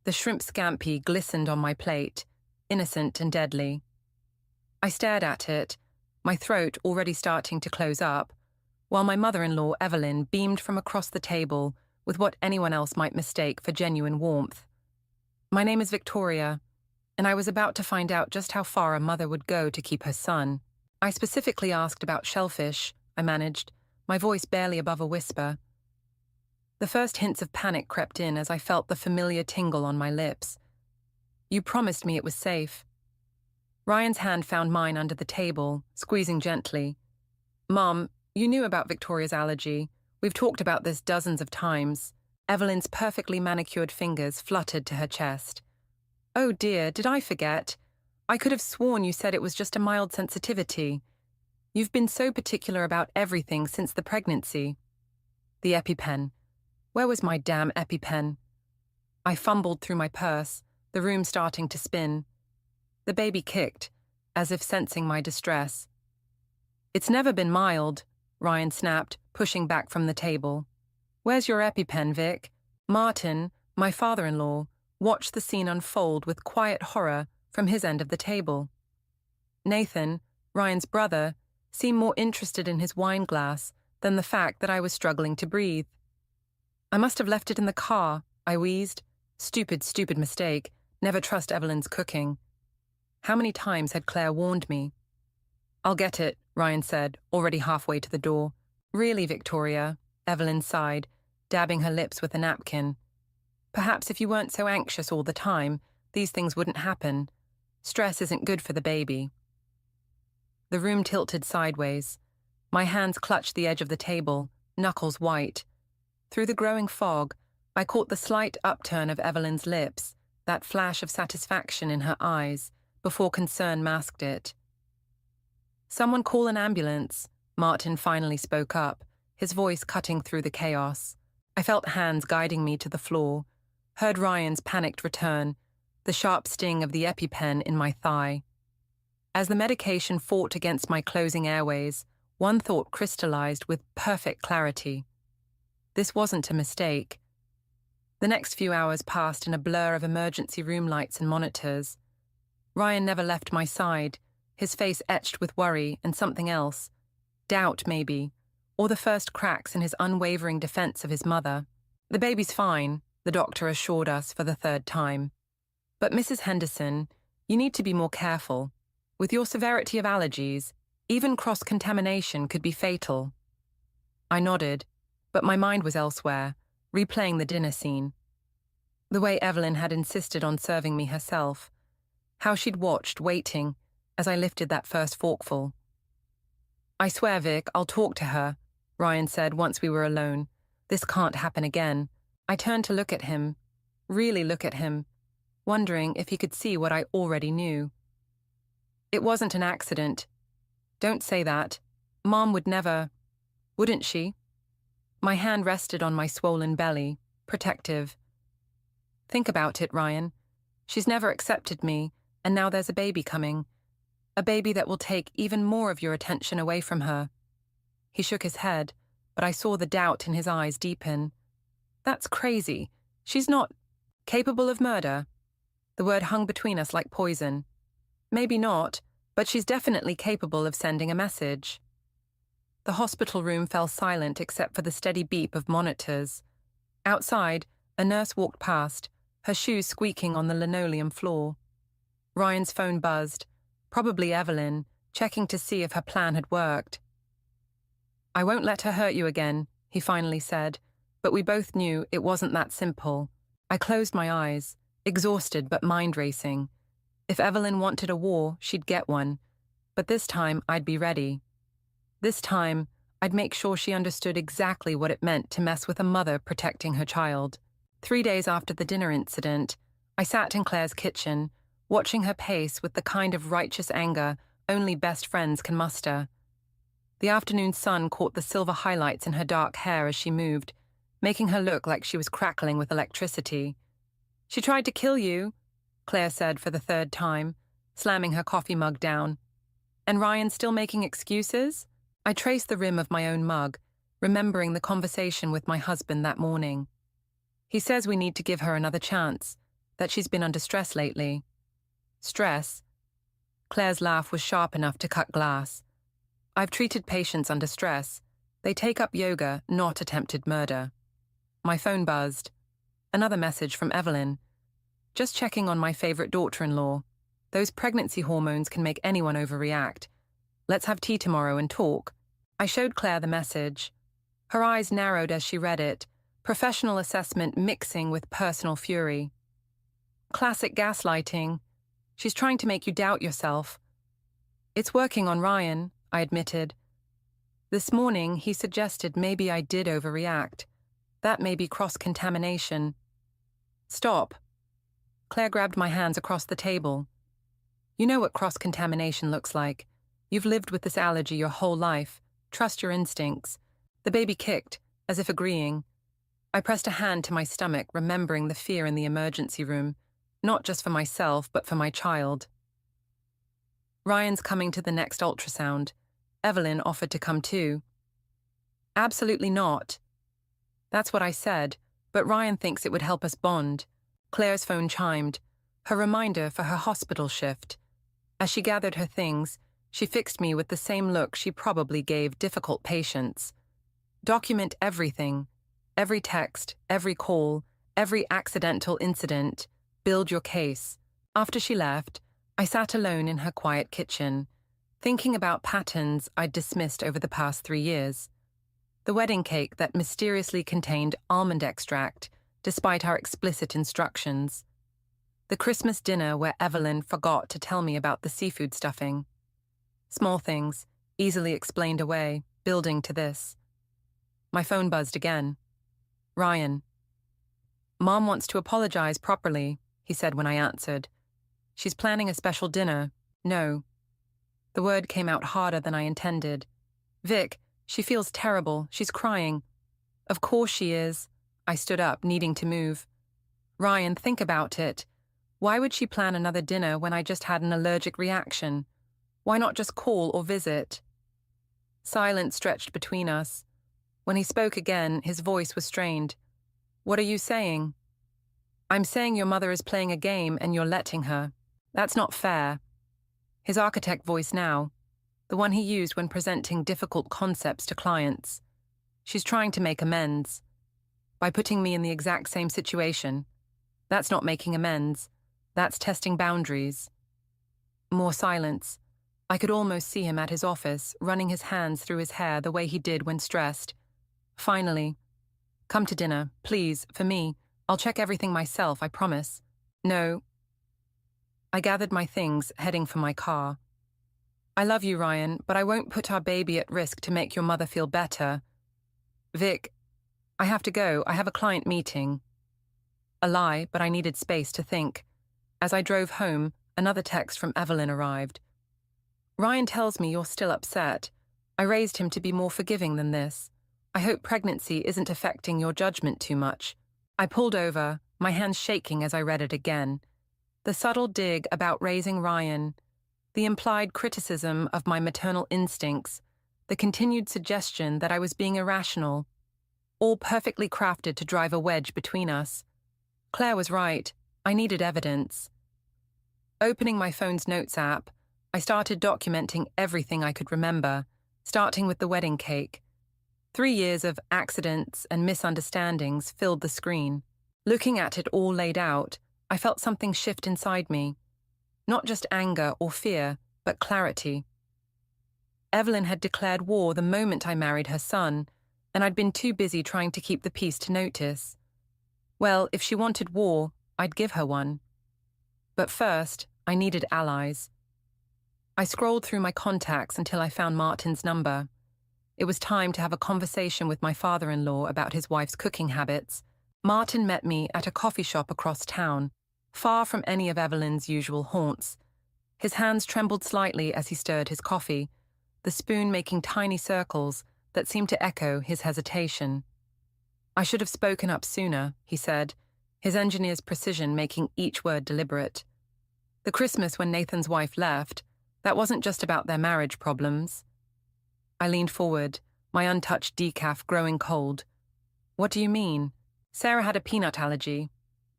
The shrimp scampi glistened on my plate, innocent and deadly. I stared at it, my throat already starting to close up, while my mother-in-law, Evelyn, beamed from across the table with what anyone else might mistake for genuine warmth. My name is Victoria, and I was about to find out just how far a mother would go to keep her son. I specifically asked about Shellfish, I managed, my voice barely above a whisper. The first hints of panic crept in as I felt the familiar tingle on my lips. You promised me it was safe. Ryan's hand found mine under the table, squeezing gently. Mom, you knew about Victoria's allergy. We've talked about this dozens of times. Evelyn's perfectly manicured fingers fluttered to her chest. Oh dear, did I forget? I could have sworn you said it was just a mild sensitivity. You've been so particular about everything since the pregnancy. The EpiPen. Where was my damn EpiPen? I fumbled through my purse, the room starting to spin. The baby kicked, as if sensing my distress. It's never been mild, Ryan snapped, pushing back from the table. Where's your EpiPen, Vic? Martin, my father-in-law, watched the scene unfold with quiet horror from his end of the table. Nathan, Ryan's brother, seemed more interested in his wine glass than the fact that I was struggling to breathe. I must have left it in the car, I wheezed. Stupid mistake. Never trust Evelyn's cooking. How many times had Claire warned me? I'll get it, Ryan said, already halfway to the door. Really, Victoria, Evelyn sighed, dabbing her lips with a napkin. Perhaps if you weren't so anxious all the time, these things wouldn't happen. Stress isn't good for the baby. The room tilted sideways. My hands clutched the edge of the table, knuckles white. Through the growing fog, I caught the slight upturn of Evelyn's lips, that flash of satisfaction in her eyes, before concern masked it. Someone call an ambulance, Martin finally spoke up, his voice cutting through the chaos. I felt hands guiding me to the floor, heard Ryan's panicked return, the sharp sting of the EpiPen in my thigh. As the medication fought against my closing airways, one thought crystallized with perfect clarity. This wasn't a mistake. The next few hours passed in a blur of emergency room lights and monitors. Ryan never left my side, his face etched with worry and something else. Doubt, maybe, or the first cracks in his unwavering defense of his mother. The baby's fine, the doctor assured us for the third time. But Mrs. Henderson, you need to be more careful. With your severity of allergies, even cross-contamination could be fatal. I nodded, but my mind was elsewhere, replaying the dinner scene. The way Evelyn had insisted on serving me herself, how she'd watched, waiting, as I lifted that first forkful. I swear, Vic, I'll talk to her, Ryan said once we were alone. This can't happen again. I turned to look at him, really look at him, wondering if he could see what I already knew. It wasn't an accident. Don't say that. Mom would never, wouldn't she? My hand rested on my swollen belly, protective. Think about it, Ryan. She's never accepted me, and now there's a baby coming. A baby that will take even more of your attention away from her. He shook his head, but I saw the doubt in his eyes deepen. That's crazy. She's not capable of murder. The word hung between us like poison. Maybe not, but she's definitely capable of sending a message. The hospital room fell silent except for the steady beep of monitors. Outside, a nurse walked past, her shoes squeaking on the linoleum floor. Ryan's phone buzzed, probably Evelyn, checking to see if her plan had worked. I won't let her hurt you again, he finally said, but we both knew it wasn't that simple. I closed my eyes, exhausted but mind-racing. If Evelyn wanted a war, she'd get one, but this time I'd be ready. This time, I'd make sure she understood exactly what it meant to mess with a mother protecting her child. 3 days after the dinner incident, I sat in Claire's kitchen, watching her pace with the kind of righteous anger only best friends can muster. The afternoon sun caught the silver highlights in her dark hair as she moved, making her look like she was crackling with electricity. She tried to kill you, Claire said for the third time, slamming her coffee mug down. And Ryan still making excuses? I traced the rim of my own mug, remembering the conversation with my husband that morning. He says we need to give her another chance, that she's been under stress lately. Stress? Claire's laugh was sharp enough to cut glass. I've treated patients under stress. They take up yoga, not attempted murder. My phone buzzed. Another message from Evelyn. Just checking on my favorite daughter-in-law. Those pregnancy hormones can make anyone overreact. Let's have tea tomorrow and talk. I showed Claire the message. Her eyes narrowed as she read it, professional assessment mixing with personal fury. Classic gaslighting. She's trying to make you doubt yourself. It's working on Ryan, I admitted. This morning, he suggested maybe I did overreact. That may be cross-contamination. Stop. Claire grabbed my hands across the table. You know what cross-contamination looks like. You've lived with this allergy your whole life. Trust your instincts. The baby kicked, as if agreeing. I pressed a hand to my stomach, remembering the fear in the emergency room, not just for myself, but for my child. Ryan's coming to the next ultrasound. Evelyn offered to come too. Absolutely not. That's what I said, but Ryan thinks it would help us bond. Claire's phone chimed, her reminder for her hospital shift. As she gathered her things, she fixed me with the same look she probably gave difficult patients. Document everything. Every text, every call, every accidental incident. Build your case. After she left, I sat alone in her quiet kitchen, thinking about patterns I'd dismissed over the past 3 years. The wedding cake that mysteriously contained almond extract, despite our explicit instructions. The Christmas dinner where Evelyn forgot to tell me about the seafood stuffing. Small things, easily explained away, building to this. My phone buzzed again. Ryan. Mom wants to apologize properly, he said when I answered. She's planning a special dinner. No. The word came out harder than I intended. Vic, she feels terrible. She's crying. Of course she is. I stood up, needing to move. Ryan, think about it. Why would she plan another dinner when I just had an allergic reaction? Why not just call or visit? Silence stretched between us. When he spoke again, his voice was strained. What are you saying? I'm saying your mother is playing a game and you're letting her. That's not fair. His architect voice now, the one he used when presenting difficult concepts to clients. She's trying to make amends. By putting me in the exact same situation. That's not making amends. That's testing boundaries. More silence. I could almost see him at his office, running his hands through his hair the way he did when stressed. Finally. Come to dinner, please, for me. I'll check everything myself, I promise. No. I gathered my things, heading for my car. I love you, Ryan, but I won't put our baby at risk to make your mother feel better. Vic, I have to go. I have a client meeting. A lie, but I needed space to think. As I drove home, another text from Evelyn arrived. Ryan tells me you're still upset. I raised him to be more forgiving than this. I hope pregnancy isn't affecting your judgment too much. I pulled over, my hands shaking as I read it again. The subtle dig about raising Ryan, the implied criticism of my maternal instincts, the continued suggestion that I was being irrational, all perfectly crafted to drive a wedge between us. Claire was right. I needed evidence. Opening my phone's notes app, I started documenting everything I could remember, starting with the wedding cake. 3 years of accidents and misunderstandings filled the screen. Looking at it all laid out, I felt something shift inside me. Not just anger or fear, but clarity. Evelyn had declared war the moment I married her son, and I'd been too busy trying to keep the peace to notice. Well, if she wanted war, I'd give her one. But first, I needed allies. I scrolled through my contacts until I found Martin's number. It was time to have a conversation with my father-in-law about his wife's cooking habits. Martin met me at a coffee shop across town, far from any of Evelyn's usual haunts. His hands trembled slightly as he stirred his coffee, the spoon making tiny circles that seemed to echo his hesitation. I should have spoken up sooner, he said, his engineer's precision making each word deliberate. The Christmas when Nathan's wife left, that wasn't just about their marriage problems. I leaned forward, my untouched decaf growing cold. What do you mean? Sarah had a peanut allergy.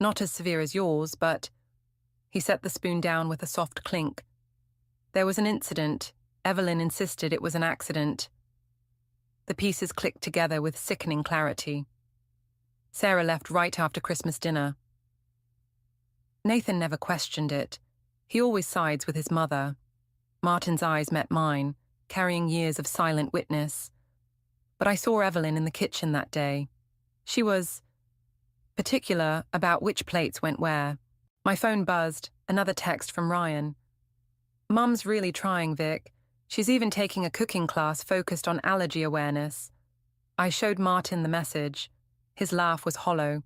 Not as severe as yours, but... He set the spoon down with a soft clink. There was an incident. Evelyn insisted it was an accident. The pieces clicked together with sickening clarity. Sarah left right after Christmas dinner. Nathan never questioned it. He always sides with his mother. Martin's eyes met mine, carrying years of silent witness. But I saw Evelyn in the kitchen that day. She was particular about which plates went where. My phone buzzed, another text from Ryan. Mum's really trying, Vic. She's even taking a cooking class focused on allergy awareness. I showed Martin the message. His laugh was hollow.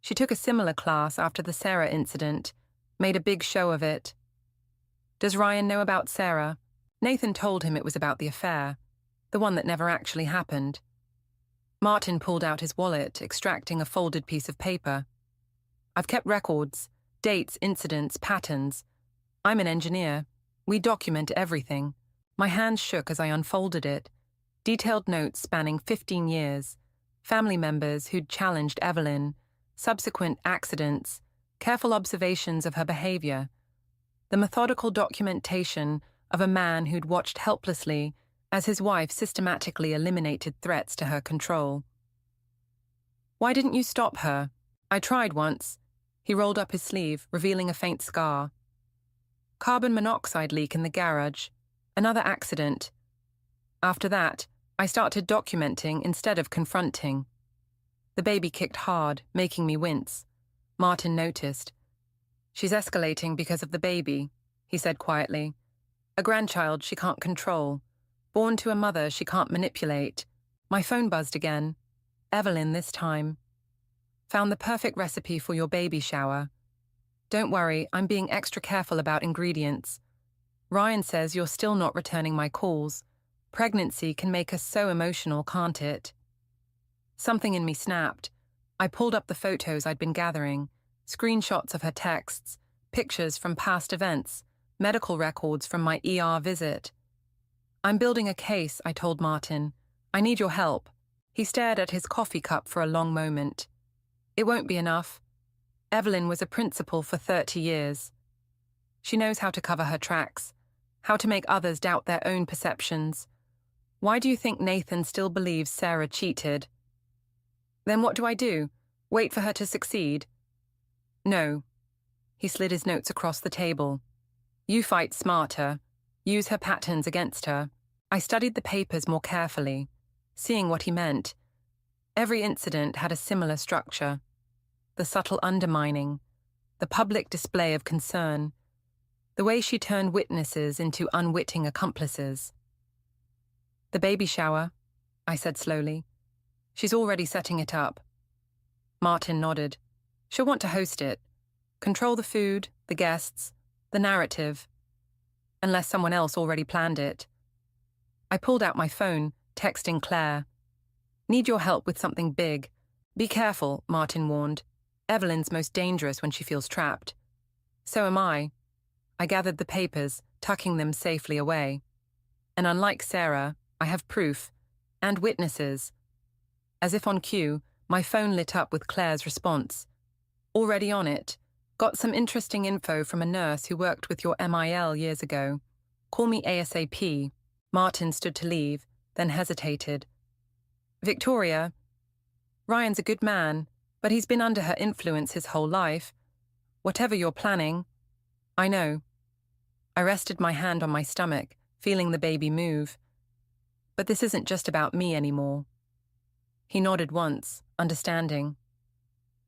She took a similar class after the Sarah incident, made a big show of it. Does Ryan know about Sarah? Nathan told him it was about the affair, the one that never actually happened. Martin pulled out his wallet, extracting a folded piece of paper. I've kept records, dates, incidents, patterns. I'm an engineer. We document everything. My hands shook as I unfolded it. Detailed notes spanning 15 years. Family members who'd challenged Evelyn. Subsequent accidents. Careful observations of her behavior. The methodical documentation of a man who'd watched helplessly as his wife systematically eliminated threats to her control. Why didn't you stop her? I tried once. He rolled up his sleeve, revealing a faint scar. Carbon monoxide leak in the garage. Another accident. After that, I started documenting instead of confronting. The baby kicked hard, making me wince. Martin noticed. She's escalating because of the baby, he said quietly. A grandchild she can't control. Born to a mother she can't manipulate. My phone buzzed again. Evelyn this time. Found the perfect recipe for your baby shower. Don't worry, I'm being extra careful about ingredients. Ryan says you're still not returning my calls. Pregnancy can make us so emotional, can't it? Something in me snapped. I pulled up the photos I'd been gathering, screenshots of her texts, pictures from past events, medical records from my ER visit. I'm building a case, I told Martin. I need your help. He stared at his coffee cup for a long moment. It won't be enough. Evelyn was a principal for 30 years. She knows how to cover her tracks, how to make others doubt their own perceptions. Why do you think Nathan still believes Sarah cheated? Then what do I do? Wait for her to succeed? No. He slid his notes across the table. You fight smarter. Use her patterns against her. I studied the papers more carefully, seeing what he meant. Every incident had a similar structure. The subtle undermining, the public display of concern, the way she turned witnesses into unwitting accomplices. The baby shower, I said slowly. She's already setting it up. Martin nodded. She'll want to host it. Control the food, the guests, the narrative. Unless someone else already planned it. I pulled out my phone, texting Claire. Need your help with something big. Be careful, Martin warned. Evelyn's most dangerous when she feels trapped. So am I. I gathered the papers, tucking them safely away. And unlike Sarah, I have proof. And witnesses. As if on cue, my phone lit up with Claire's response. Already on it. Got some interesting info from a nurse who worked with your MIL years ago. Call me ASAP. Martin stood to leave, then hesitated. Victoria, Ryan's a good man, but he's been under her influence his whole life. Whatever you're planning, I know. I rested my hand on my stomach, feeling the baby move. But this isn't just about me anymore. He nodded once, understanding.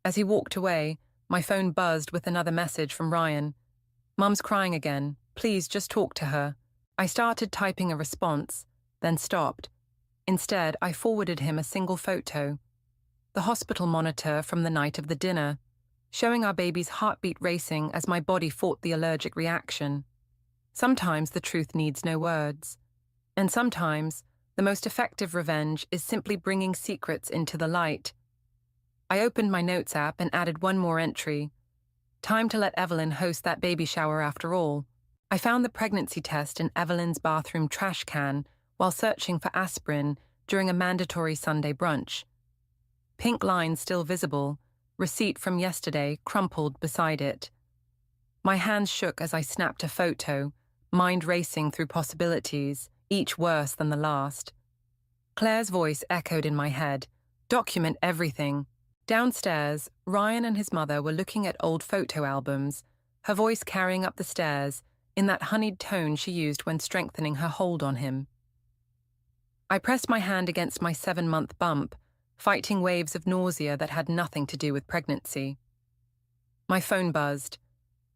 As he walked away, my phone buzzed with another message from Ryan. Mum's crying again. Please just talk to her. I started typing a response, then stopped. Instead, I forwarded him a single photo. The hospital monitor from the night of the dinner, showing our baby's heartbeat racing as my body fought the allergic reaction. Sometimes the truth needs no words. And sometimes, the most effective revenge is simply bringing secrets into the light. I opened my notes app and added one more entry. Time to let Evelyn host that baby shower after all. I found the pregnancy test in Evelyn's bathroom trash can while searching for aspirin during a mandatory Sunday brunch. Pink lines still visible, receipt from yesterday crumpled beside it. My hands shook as I snapped a photo, mind racing through possibilities, each worse than the last. Claire's voice echoed in my head. Document everything. Downstairs, Ryan and his mother were looking at old photo albums, her voice carrying up the stairs in that honeyed tone she used when strengthening her hold on him. I pressed my hand against my 7-month bump, fighting waves of nausea that had nothing to do with pregnancy. My phone buzzed.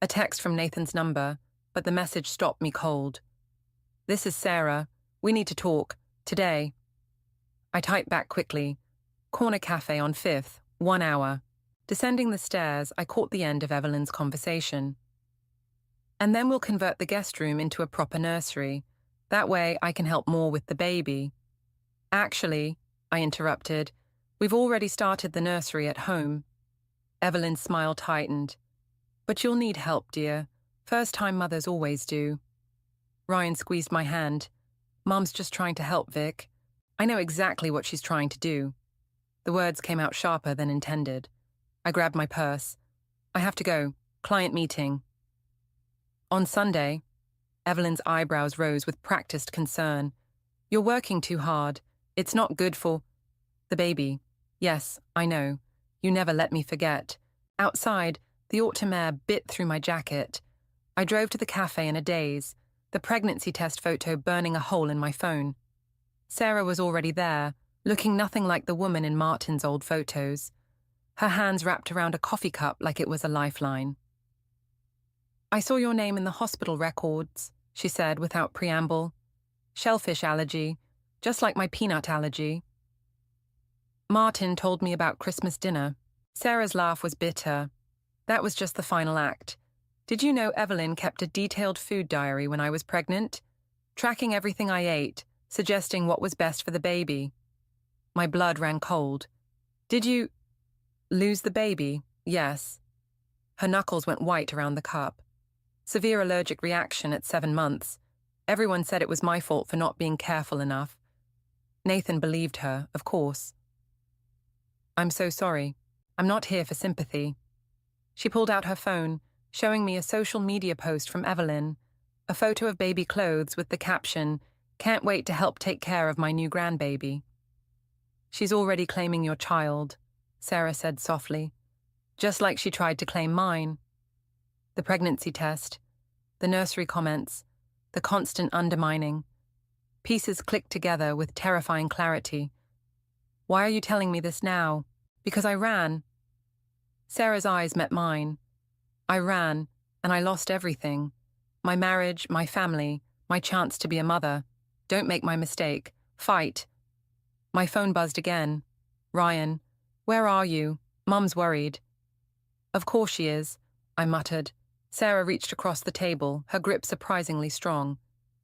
A text from Nathan's number, but the message stopped me cold. "This is Sarah. We need to talk. Today." I typed back quickly. "Corner cafe on 5th, 1 hour." Descending the stairs, I caught the end of Evelyn's conversation. "And then we'll convert the guest room into a proper nursery. That way I can help more with the baby." "Actually," I interrupted, "we've already started the nursery at home." Evelyn's smile tightened. "But you'll need help, dear. First-time mothers always do." Ryan squeezed my hand. "Mum's just trying to help, Vic. I know exactly what she's trying to do." The words came out sharper than intended. I grabbed my purse. "I have to go. Client meeting." "On Sunday?" Evelyn's eyebrows rose with practiced concern. "You're working too hard. It's not good for—" "The baby. Yes, I know. You never let me forget." Outside, the autumn air bit through my jacket. I drove to the cafe in a daze, the pregnancy test photo burning a hole in my phone. Sarah was already there, looking nothing like the woman in Martin's old photos. Her hands wrapped around a coffee cup like it was a lifeline. "I saw your name in the hospital records," she said without preamble. "Shellfish allergy, just like my peanut allergy." "Martin told me about Christmas dinner." Sarah's laugh was bitter. "That was just the final act. Did you know Evelyn kept a detailed food diary when I was pregnant? Tracking everything I ate, suggesting what was best for the baby." My blood ran cold. "Did you—" "Lose the baby? Yes." Her knuckles went white around the cup. "Severe allergic reaction at 7 months. Everyone said it was my fault for not being careful enough." Nathan believed her, of course. "I'm so sorry. I'm not here for sympathy." She pulled out her phone, showing me a social media post from Evelyn, a photo of baby clothes with the caption, "Can't wait to help take care of my new grandbaby." "She's already claiming your child," Sarah said softly, "just like she tried to claim mine." The pregnancy test, the nursery comments, the constant undermining. Pieces clicked together with terrifying clarity. "Why are you telling me this now?" "Because I ran." Sarah's eyes met mine. "I ran, and I lost everything. My marriage, my family, my chance to be a mother. Don't make my mistake. Fight." My phone buzzed again. "Ryan, where are you? Mum's worried." "Of course she is," I muttered. Sarah reached across the table, her grip surprisingly strong.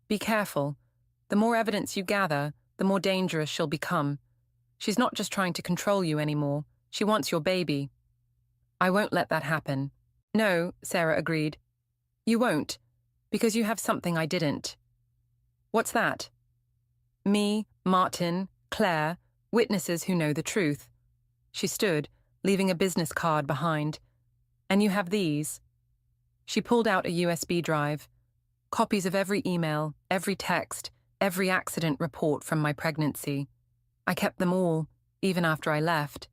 "Be careful. The more evidence you gather, the more dangerous she'll become. She's not just trying to control you anymore. She wants your baby." "I won't let that happen." "No," Sarah agreed. "You won't, because you have something I didn't." "What's that?" "Me, Martin, Claire, witnesses who know the truth." She stood, leaving a business card behind. "And you have these." She pulled out a USB drive. Copies of every email, every text, every accident report from my pregnancy. I kept them all, even after I left.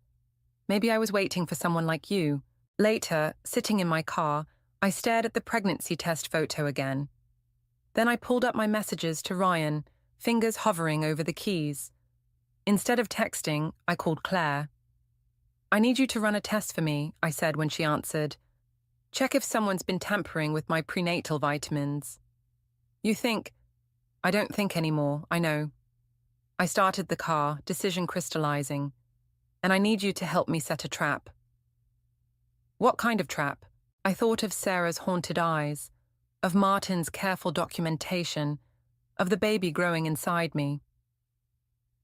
Maybe I was waiting for someone like you. Later, sitting in my car, I stared at the pregnancy test photo again. Then I pulled up my messages to Ryan, fingers hovering over the keys. Instead of texting, I called Claire. "I need you to run a test for me," I said when she answered. "Check if someone's been tampering with my prenatal vitamins." "You think—" "I don't think anymore, I know." I started the car, decision crystallizing. "And I need you to help me set a trap." "What kind of trap?" I thought of Sarah's haunted eyes, of Martin's careful documentation, of the baby growing inside me.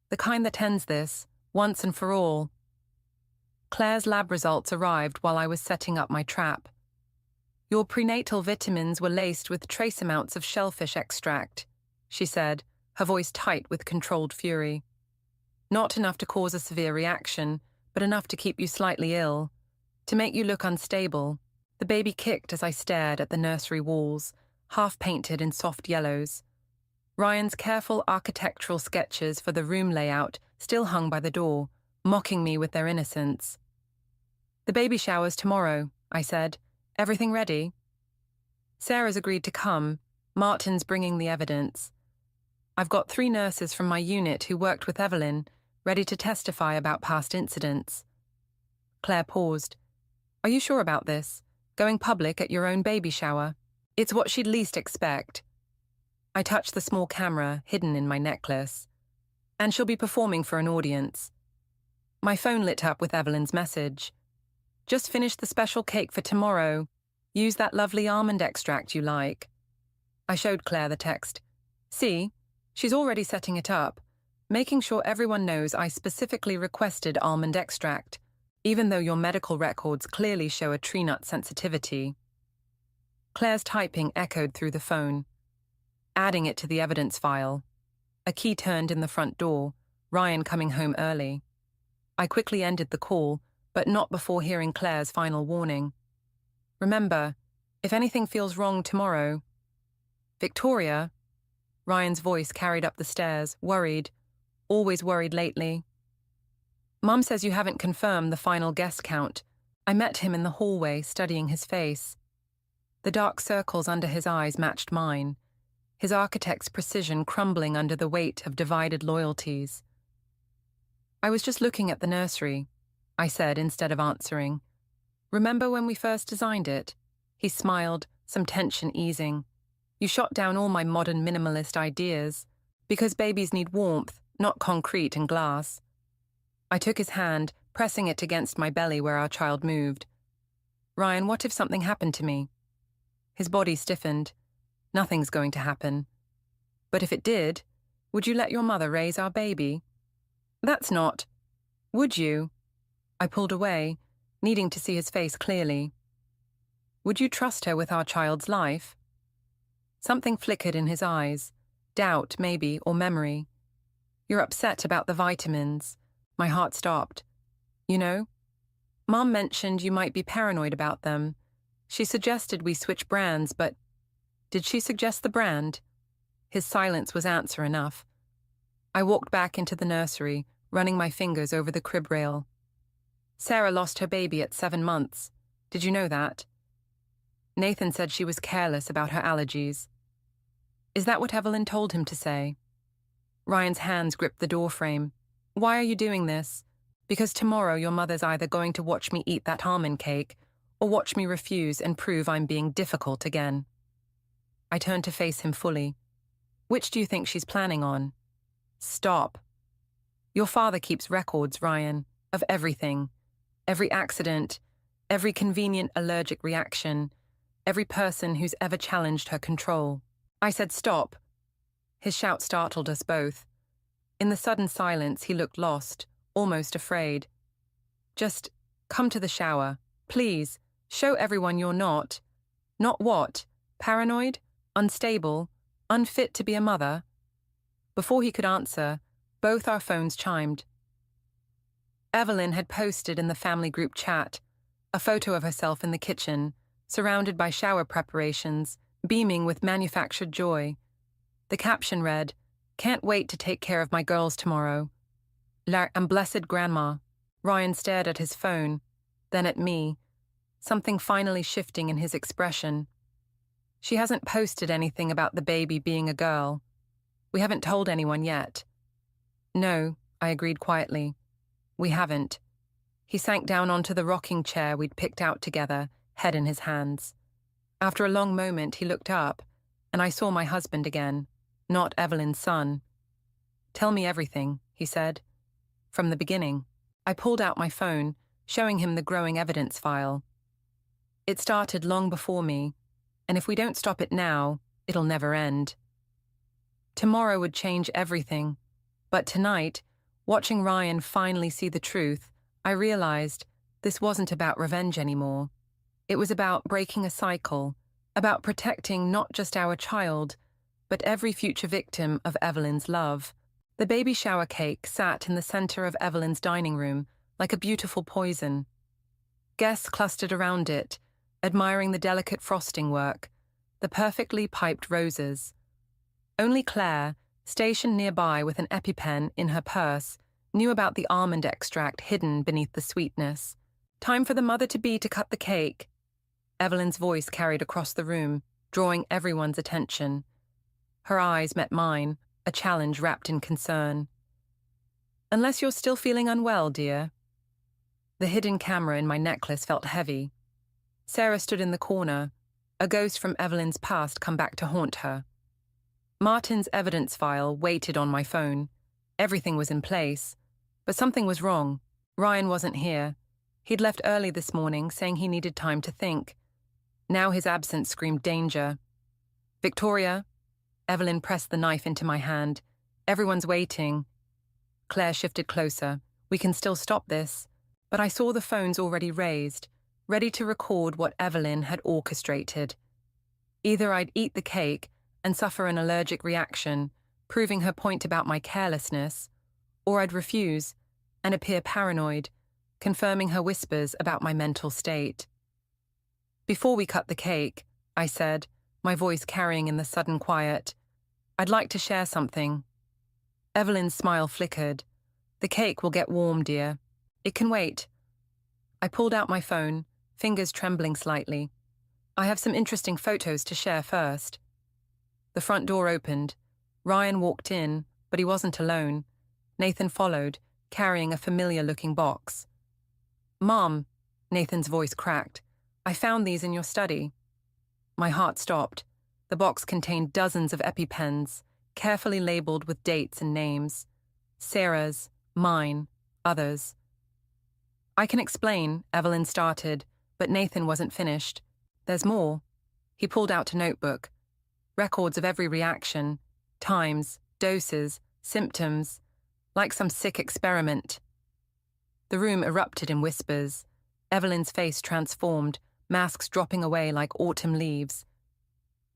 "The kind that ends this, once and for all." Claire's lab results arrived while I was setting up my trap. "Your prenatal vitamins were laced with trace amounts of shellfish extract," she said, her voice tight with controlled fury. "Not enough to cause a severe reaction, but enough to keep you slightly ill. To make you look unstable, the baby kicked as I stared at the nursery walls, half painted in soft yellows. Ryan's careful architectural sketches for the room layout still hung by the door, mocking me with their innocence. "The baby shower's tomorrow," I said. "Everything ready?" Sarah's agreed to come. Martin's bringing the evidence. I've got 3 nurses from my unit who worked with Evelyn, ready to testify about past incidents. Claire paused. "Are you sure about this? Going public at your own baby shower?" "It's what she'd least expect." I touched the small camera hidden in my necklace. "And she'll be performing for an audience." My phone lit up with Evelyn's message. "Just finished the special cake for tomorrow. Use that lovely almond extract you like." I showed Claire the text. "See, she's already setting it up, making sure everyone knows I specifically requested almond extract, even though your medical records clearly show a tree nut sensitivity." Claire's typing echoed through the phone. Adding it to the evidence file. A key turned in the front door, Ryan coming home early. I quickly ended the call, but not before hearing Claire's final warning. "Remember, if anything feels wrong tomorrow..." "Victoria?" Ryan's voice carried up the stairs, worried. Always worried lately. "Mum says you haven't confirmed the final guest count." I met him in the hallway, studying his face. The dark circles under his eyes matched mine, his architect's precision crumbling under the weight of divided loyalties. "I was just looking at the nursery," I said instead of answering. "Remember when we first designed it?" He smiled, some tension easing. "You shot down all my modern minimalist ideas, because babies need warmth, not concrete and glass." I took his hand, pressing it against my belly where our child moved. "Ryan, what if something happened to me?" His body stiffened. "Nothing's going to happen." "But if it did, would you let your mother raise our baby?" "That's not..." "Would you?" I pulled away, needing to see his face clearly. "Would you trust her with our child's life?" Something flickered in his eyes. Doubt, maybe, or memory. "You're upset about the vitamins." My heart stopped. "You know, Mom mentioned you might be paranoid about them. She suggested we switch brands, but..." "Did she suggest the brand?" His silence was answer enough. I walked back into the nursery, running my fingers over the crib rail. "Sarah lost her baby at 7 months. Did you know that?" "Nathan said she was careless about her allergies." "Is that what Evelyn told him to say?" Ryan's hands gripped the doorframe. "Why are you doing this? Because tomorrow your mother's either going to watch me eat that almond cake or watch me refuse and prove I'm being difficult again." I turned to face him fully. "Which do you think she's planning on?" "Stop." "Your father keeps records, Ryan, of everything. Every accident, every convenient allergic reaction, every person who's ever challenged her control." I said stop. His shout startled us both. In the sudden silence, he looked lost, almost afraid. "Just come to the shower, please. Show everyone you're not..." "Not what? Paranoid? Unstable? Unfit to be a mother?" Before he could answer, both our phones chimed. Evelyn had posted in the family group chat a photo of herself in the kitchen, surrounded by shower preparations, beaming with manufactured joy. The caption read, "Can't wait to take care of my girls tomorrow. And blessed grandma." Ryan stared at his phone, then at me, something finally shifting in his expression. "She hasn't posted anything about the baby being a girl. We haven't told anyone yet." "No," I agreed quietly. "We haven't." He sank down onto the rocking chair we'd picked out together, head in his hands. After a long moment, he looked up, and I saw my husband again, not Evelyn's son. "Tell me everything," he said. "From the beginning." I pulled out my phone, showing him the growing evidence file. "It started long before me, and if we don't stop it now, it'll never end." Tomorrow would change everything, but tonight, watching Ryan finally see the truth, I realized this wasn't about revenge anymore. It was about breaking a cycle, about protecting not just our child, but every future victim of Evelyn's love. The baby shower cake sat in the center of Evelyn's dining room like a beautiful poison. Guests clustered around it, admiring the delicate frosting work, the perfectly piped roses. Only Claire, stationed nearby with an EpiPen in her purse, knew about the almond extract hidden beneath the sweetness. "Time for the mother-to-be to cut the cake." Evelyn's voice carried across the room, drawing everyone's attention. Her eyes met mine, a challenge wrapped in concern. "Unless you're still feeling unwell, dear." The hidden camera in my necklace felt heavy. Sarah stood in the corner, a ghost from Evelyn's past come back to haunt her. Martin's evidence file waited on my phone. Everything was in place, but something was wrong. Ryan wasn't here. He'd left early this morning, saying he needed time to think. Now his absence screamed danger. "Victoria?" Evelyn pressed the knife into my hand. "Everyone's waiting." Claire shifted closer. "We can still stop this." But I saw the phones already raised, ready to record what Evelyn had orchestrated. Either I'd eat the cake and suffer an allergic reaction, proving her point about my carelessness, or I'd refuse and appear paranoid, confirming her whispers about my mental state. "Before we cut the cake," I said, my voice carrying in the sudden quiet, "I'd like to share something." Evelyn's smile flickered. "The cake will get warm, dear. It can wait." I pulled out my phone, fingers trembling slightly. "I have some interesting photos to share first." The front door opened. Ryan walked in, but he wasn't alone. Nathan followed, carrying a familiar-looking box. "Mom," Nathan's voice cracked, "I found these in your study." My heart stopped. The box contained dozens of EpiPens, carefully labeled with dates and names. Sarah's, mine, others. "I can explain," Evelyn started, but Nathan wasn't finished. "There's more." He pulled out a notebook. Records of every reaction, times, doses, symptoms, like some sick experiment. The room erupted in whispers. Evelyn's face transformed, masks dropping away like autumn leaves.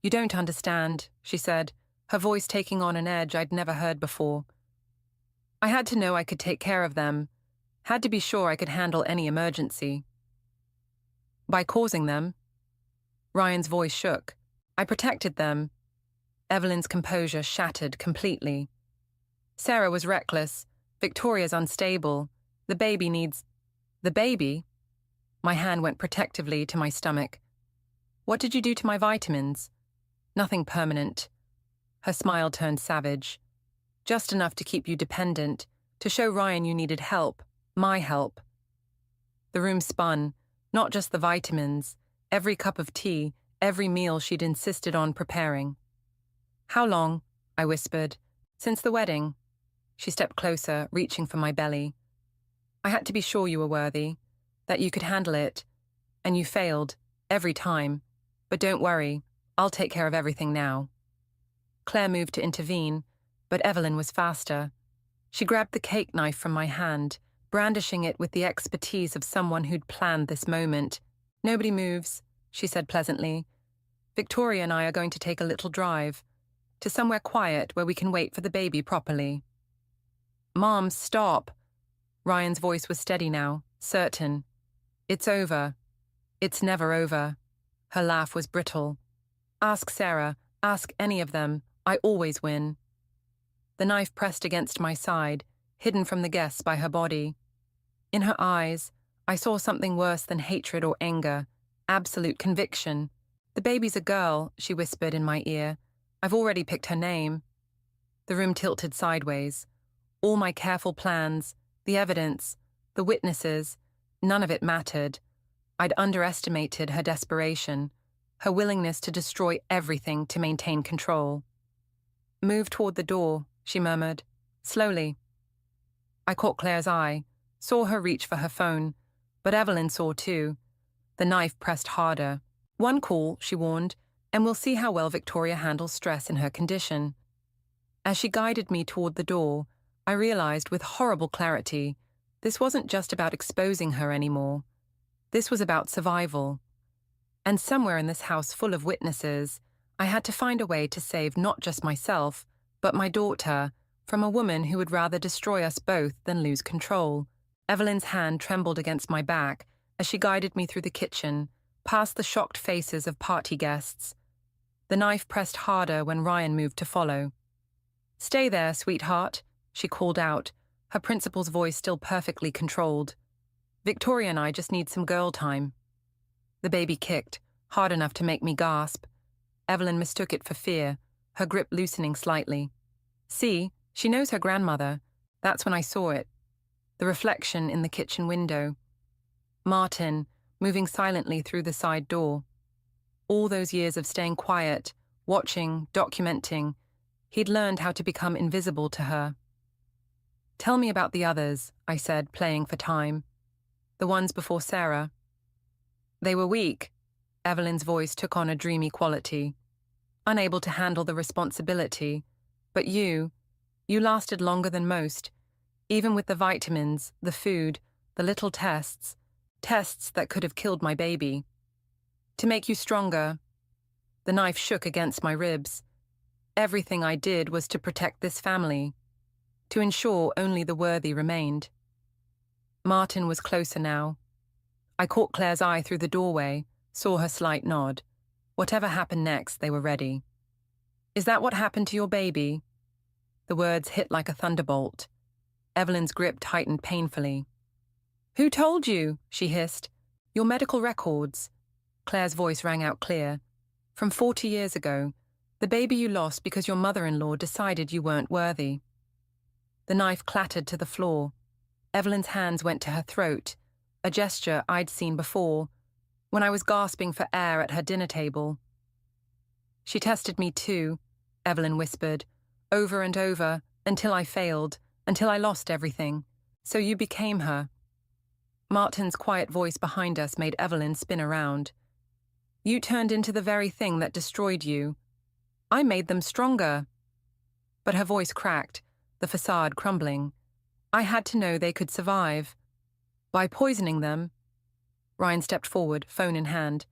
"You don't understand," she said, her voice taking on an edge I'd never heard before. "I had to know I could take care of them. Had to be sure I could handle any emergency." "By causing them?" Ryan's voice shook. "I protected them." Evelyn's composure shattered completely. "Sarah was reckless. Victoria's unstable. The baby needs—" "The baby?" My hand went protectively to my stomach. "What did you do to my vitamins?" "Nothing permanent." Her smile turned savage. "Just enough to keep you dependent, to show Ryan you needed help. My help." The room spun, not just the vitamins, every cup of tea, every meal she'd insisted on preparing. "How long?" I whispered. "Since the wedding." She stepped closer, reaching for my belly. "I had to be sure you were worthy, that you could handle it, and you failed, every time. But don't worry, I'll take care of everything now." Claire moved to intervene, but Evelyn was faster. She grabbed the cake knife from my hand, brandishing it with the expertise of someone who'd planned this moment. "Nobody moves," she said pleasantly. "Victoria and I are going to take a little drive, to somewhere quiet where we can wait for the baby properly." "Mom, stop." Ryan's voice was steady now, certain. "It's over. It's never over." Her laugh was brittle. "Ask Sarah, ask any of them. I always win." The knife pressed against my side, hidden from the guests by her body. In her eyes, I saw something worse than hatred or anger, absolute conviction. "The baby's a girl," she whispered in my ear. "I've already picked her name." The room tilted sideways. All my careful plans, the evidence, the witnesses, none of it mattered. I'd underestimated her desperation, her willingness to destroy everything to maintain control. "Move toward the door," she murmured. "Slowly." I caught Claire's eye, saw her reach for her phone, but Evelyn saw too. The knife pressed harder. "One call," she warned, "and we'll see how well Victoria handles stress in her condition." As she guided me toward the door, I realized with horrible clarity, this wasn't just about exposing her anymore. This was about survival. And somewhere in this house full of witnesses, I had to find a way to save not just myself, but my daughter, from a woman who would rather destroy us both than lose control. Evelyn's hand trembled against my back, as she guided me through the kitchen, past the shocked faces of party guests. The knife pressed harder when Ryan moved to follow. "Stay there, sweetheart," she called out, her principal's voice still perfectly controlled. "Victoria and I just need some girl time." The baby kicked, hard enough to make me gasp. Evelyn mistook it for fear, her grip loosening slightly. "See, she knows her grandmother." That's when I saw it. The reflection in the kitchen window. Martin, moving silently through the side door. All those years of staying quiet, watching, documenting, he'd learned how to become invisible to her. "Tell me about the others," I said, playing for time. "The ones before Sarah." "They were weak." Evelyn's voice took on a dreamy quality. "Unable to handle the responsibility. But you lasted longer than most, even with the vitamins, the food, the little tests that could have killed my baby. To make you stronger." The knife shook against my ribs. "Everything I did was to protect this family, to ensure only the worthy remained." Martin was closer now. I caught Claire's eye through the doorway, saw her slight nod. Whatever happened next, they were ready. "Is that what happened to your baby?" The words hit like a thunderbolt. Evelyn's grip tightened painfully. "Who told you?" she hissed. "Your medical records." Claire's voice rang out clear. "From 40 years ago, the baby you lost because your mother-in-law decided you weren't worthy." The knife clattered to the floor. Evelyn's hands went to her throat, a gesture I'd seen before, when I was gasping for air at her dinner table. "She tested me too," Evelyn whispered, "over and over, until I failed, until I lost everything. So you became her." Martin's quiet voice behind us made Evelyn spin around. "You turned into the very thing that destroyed you. I made them stronger." But her voice cracked, the facade crumbling. "I had to know they could survive. By poisoning them." Ryan stepped forward, phone in hand.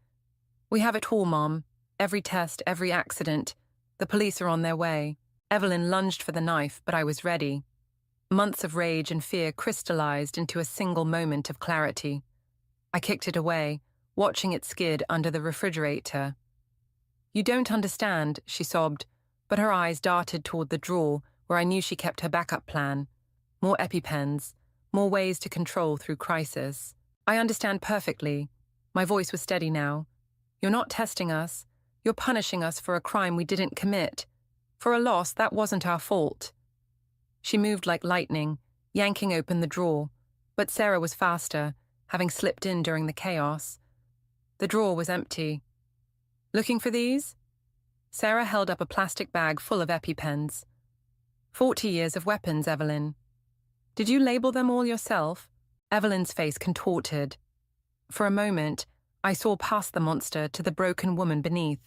"We have it all, Mom. Every test, every accident. The police are on their way." Evelyn lunged for the knife, but I was ready. Months of rage and fear crystallized into a single moment of clarity. I kicked it away, watching it skid under the refrigerator. "You don't understand," she sobbed, but her eyes darted toward the drawer where I knew she kept her backup plan. More EpiPens, more ways to control through crisis. "I understand perfectly." My voice was steady now. "You're not testing us. You're punishing us for a crime we didn't commit. For a loss that wasn't our fault." She moved like lightning, yanking open the drawer, but Sarah was faster, having slipped in during the chaos. The drawer was empty. "Looking for these?" Sarah held up a plastic bag full of EpiPens. 40 years of weapons, Evelyn. "Did you label them all yourself?" Evelyn's face contorted. For a moment, I saw past the monster to the broken woman beneath.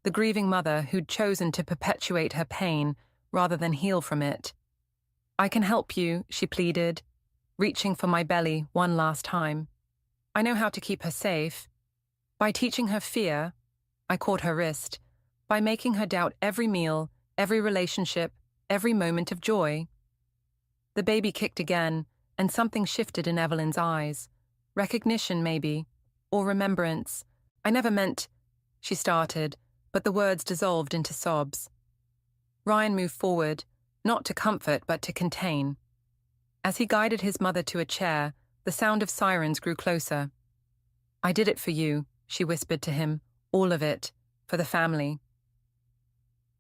The grieving mother who'd chosen to perpetuate her pain rather than heal from it. "I can help you," she pleaded, reaching for my belly one last time. "I know how to keep her safe. By teaching her fear," I caught her wrist, "by making her doubt every meal, every relationship, every moment of joy." The baby kicked again, and something shifted in Evelyn's eyes. Recognition, maybe, or remembrance. "I never meant," she started, but the words dissolved into sobs. Ryan moved forward, not to comfort but to contain. As he guided his mother to a chair, the sound of sirens grew closer. "I did it for you," she whispered to him, "all of it, for the family."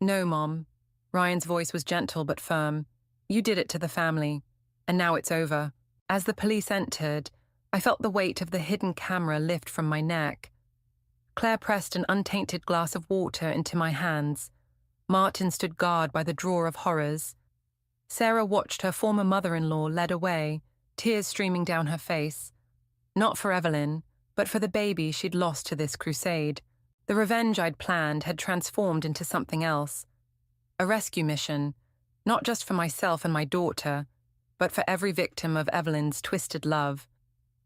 "No, Mom." Ryan's voice was gentle but firm. "You did it to the family, and now it's over." As the police entered, I felt the weight of the hidden camera lift from my neck. Claire pressed an untainted glass of water into my hands. Martin stood guard by the drawer of horrors. Sarah watched her former mother-in-law led away, tears streaming down her face. Not for Evelyn, but for the baby she'd lost to this crusade. The revenge I'd planned had transformed into something else. A rescue mission, not just for myself and my daughter, but for every victim of Evelyn's twisted love,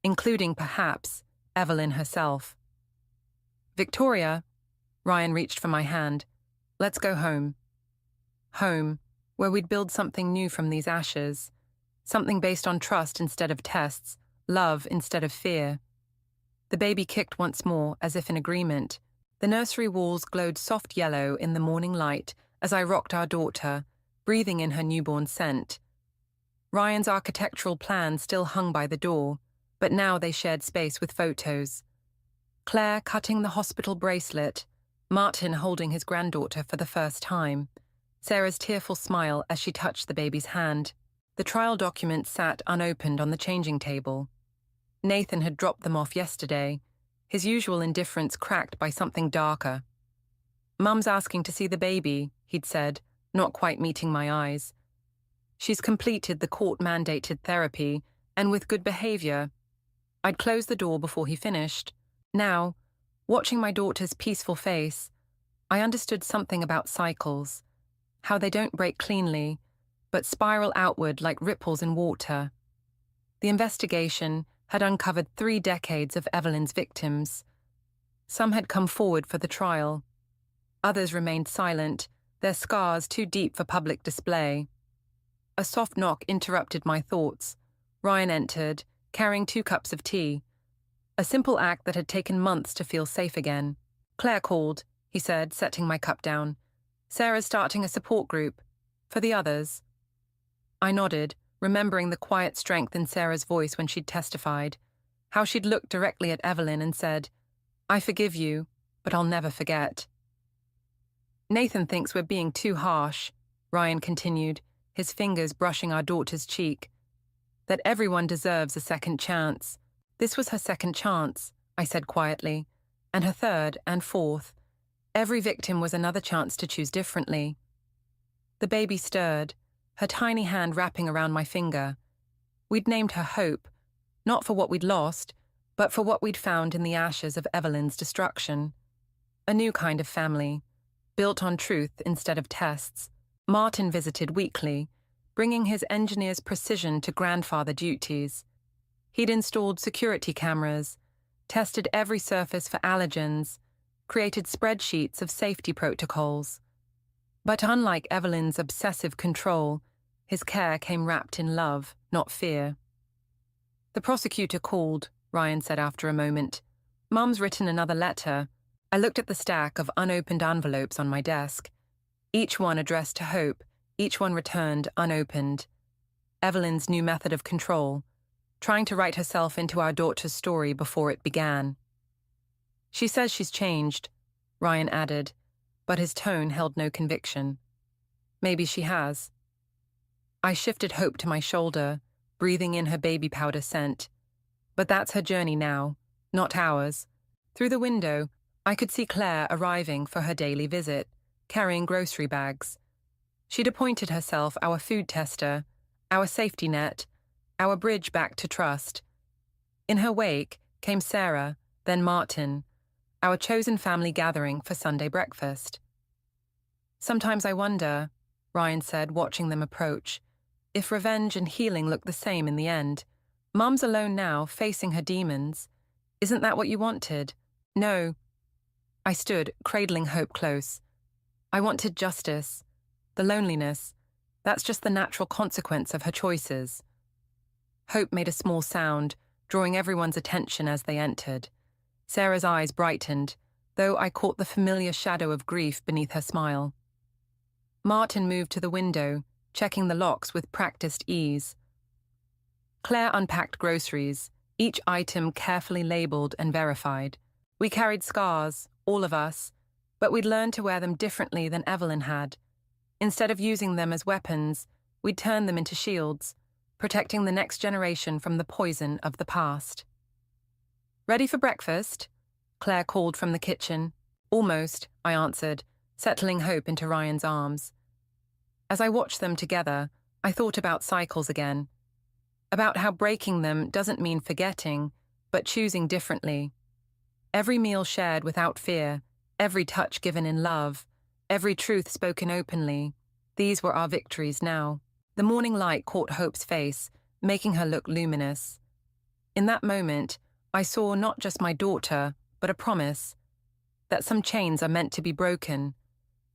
including, perhaps, Evelyn herself. "Victoria," Ryan reached for my hand. "Let's go home." Home, where we'd build something new from these ashes. Something based on trust instead of tests, love instead of fear. The baby kicked once more, as if in agreement. The nursery walls glowed soft yellow in the morning light as I rocked our daughter, breathing in her newborn scent. Ryan's architectural plans still hung by the door, but now they shared space with photos. Claire cutting the hospital bracelet, Martin holding his granddaughter for the first time, Sarah's tearful smile as she touched the baby's hand. The trial documents sat unopened on the changing table. Nathan had dropped them off yesterday, his usual indifference cracked by something darker. "Mum's asking to see the baby," he'd said, not quite meeting my eyes. "She's completed the court-mandated therapy, and with good behavior." I'd closed the door before he finished. Now, watching my daughter's peaceful face, I understood something about cycles, how they don't break cleanly, but spiral outward like ripples in water. The investigation had uncovered 3 decades of Evelyn's victims. Some had come forward for the trial. Others remained silent, their scars too deep for public display. A soft knock interrupted my thoughts. Ryan entered, carrying 2 cups of tea. A simple act that had taken months to feel safe again. "Claire called," he said, setting my cup down. "Sarah's starting a support group. For the others." I nodded, remembering the quiet strength in Sarah's voice when she'd testified, how she'd looked directly at Evelyn and said, "I forgive you, but I'll never forget." "Nathan thinks we're being too harsh," Ryan continued, his fingers brushing our daughter's cheek. "That everyone deserves a second chance. This was her second chance," I said quietly, "and her third and fourth. Every victim was another chance to choose differently." The baby stirred, her tiny hand wrapping around my finger. We'd named her Hope, not for what we'd lost, but for what we'd found in the ashes of Evelyn's destruction. A new kind of family, built on truth instead of tests. Martin visited weekly, bringing his engineer's precision to grandfather duties. He'd installed security cameras, tested every surface for allergens, created spreadsheets of safety protocols. But unlike Evelyn's obsessive control, his care came wrapped in love, not fear. "The prosecutor called," Ryan said after a moment. "Mum's written another letter." I looked at the stack of unopened envelopes on my desk. Each one addressed to Hope, each one returned unopened. Evelyn's new method of control, trying to write herself into our daughter's story before it began. "She says she's changed," Ryan added, but his tone held no conviction. "Maybe she has." I shifted Hope to my shoulder, breathing in her baby powder scent. But that's her journey now, not ours. Through the window, I could see Claire arriving for her daily visit, carrying grocery bags. She'd appointed herself our food tester, our safety net, our bridge back to trust. In her wake came Sarah, then Martin, our chosen family gathering for Sunday breakfast. "Sometimes I wonder," Ryan said, watching them approach, "if revenge and healing look the same in the end. Mum's alone now, facing her demons. Isn't that what you wanted?" "No." I stood, cradling Hope close. "I wanted justice. The loneliness. That's just the natural consequence of her choices." Hope made a small sound, drawing everyone's attention as they entered. Sarah's eyes brightened, though I caught the familiar shadow of grief beneath her smile. Martin moved to the window, checking the locks with practiced ease. Claire unpacked groceries, each item carefully labeled and verified. We carried scars, all of us, but we'd learned to wear them differently than Evelyn had. Instead of using them as weapons, we'd turn them into shields, protecting the next generation from the poison of the past. "Ready for breakfast?" Claire called from the kitchen. "Almost," I answered, settling Hope into Ryan's arms. As I watched them together, I thought about cycles again, about how breaking them doesn't mean forgetting, but choosing differently. Every meal shared without fear, every touch given in love, every truth spoken openly, these were our victories now. The morning light caught Hope's face, making her look luminous. In that moment, I saw not just my daughter, but a promise, that some chains are meant to be broken,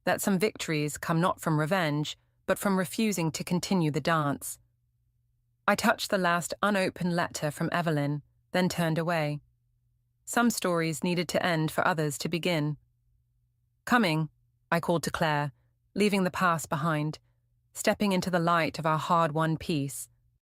that some victories come not from revenge, but from refusing to continue the dance. I touched the last unopened letter from Evelyn, then turned away. Some stories needed to end for others to begin. Coming, I called to Claire, leaving the past behind, stepping into the light of our hard-won peace.